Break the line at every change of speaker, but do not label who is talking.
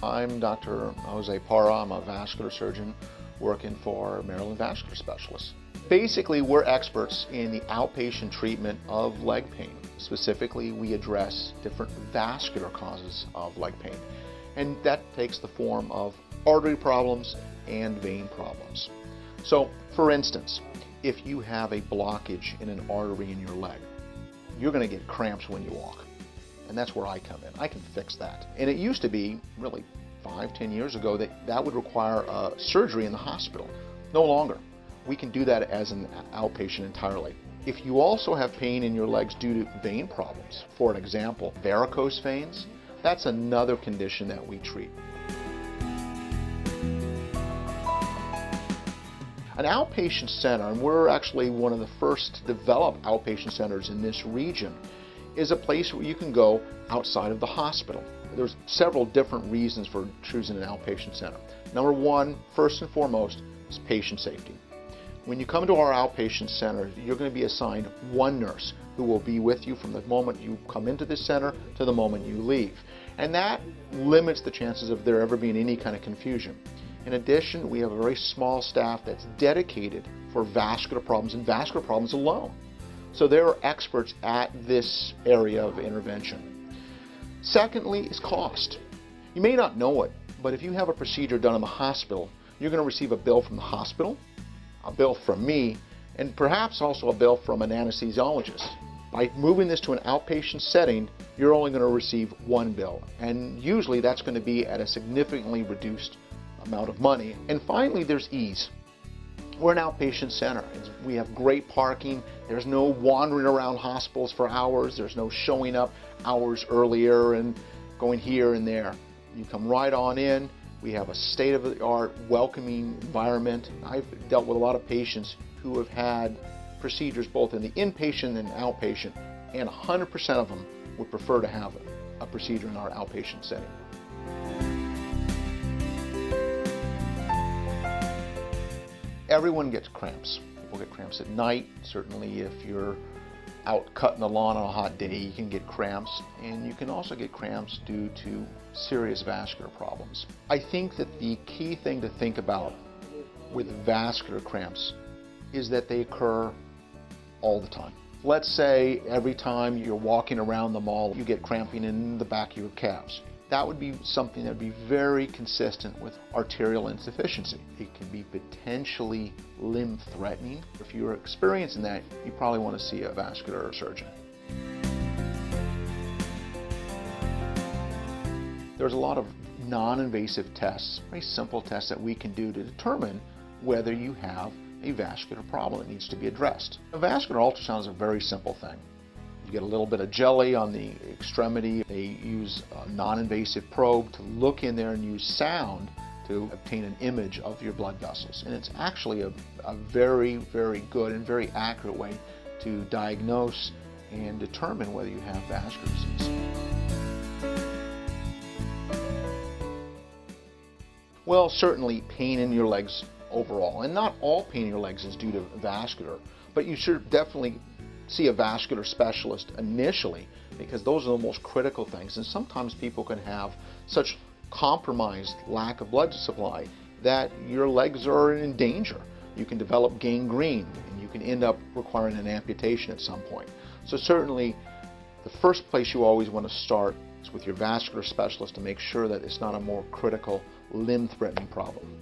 I'm Dr. Jose Parra. I'm a vascular surgeon working for Maryland Vascular Specialists. Basically, we're experts in the outpatient treatment of leg pain. Specifically, we address different vascular causes of leg pain, and that takes the form of artery problems and vein problems. So, for instance, if you have a blockage in an artery in your leg, you're going to get cramps when you walk. And that's where I come in. I can fix that. And it used to be, really 5-10 years ago, that would require surgery in the hospital. No longer. We can do that as an outpatient entirely. If you also have pain in your legs due to vein problems, for an example, varicose veins, that's another condition that we treat. An outpatient center, and we're actually one of the first to develop outpatient centers in this region, is a place where you can go outside of the hospital. There's several different reasons for choosing an outpatient center. Number one, first and foremost, is patient safety. When you come to our outpatient center, you're going to be assigned one nurse who will be with you from the moment you come into this center to the moment you leave. And that limits the chances of there ever being any kind of confusion. In addition, we have a very small staff that's dedicated for vascular problems and vascular problems alone. So they're experts at this area of intervention. Secondly is cost. You may not know it, but if you have a procedure done in the hospital, you're going to receive a bill from the hospital, a bill from me, and perhaps also a bill from an anesthesiologist. By moving this to an outpatient setting, you're only going to receive one bill, and usually that's going to be at a significantly reduced amount of money. And finally, there's ease. We're an outpatient center. We have great parking. There's no wandering around hospitals for hours. There's no showing up hours earlier and going here and there. You come right on in. We have a state-of-the-art, welcoming environment. I've dealt with a lot of patients who have had procedures both in the inpatient and outpatient, and 100% of them would prefer to have a procedure in our outpatient setting. Everyone gets cramps. People get cramps at night. Certainly if you're out cutting the lawn on a hot day, you can get cramps. And you can also get cramps due to serious vascular problems. I think that the key thing to think about with vascular cramps is that they occur all the time. Let's say every time you're walking around the mall, you get cramping in the back of your calves. That would be something that would be very consistent with arterial insufficiency. It can be potentially limb-threatening. If you're experiencing that, you probably want to see a vascular surgeon. There's a lot of non-invasive tests, very simple tests that we can do to determine whether you have a vascular problem that needs to be addressed. A vascular ultrasound is a very simple thing. You get a little bit of jelly on the extremity. They use a non-invasive probe to look in there and use sound to obtain an image of your blood vessels. And it's actually a very, very good and very accurate way to diagnose and determine whether you have vascular disease. Well, certainly pain in your legs overall, and not all pain in your legs is due to vascular, but you should definitely see a vascular specialist initially, because those are the most critical things. And sometimes people can have such compromised lack of blood supply that your legs are in danger. You can develop gangrene and you can end up requiring an amputation at some point. So certainly the first place you always want to start is with your vascular specialist to make sure that it's not a more critical limb-threatening problem.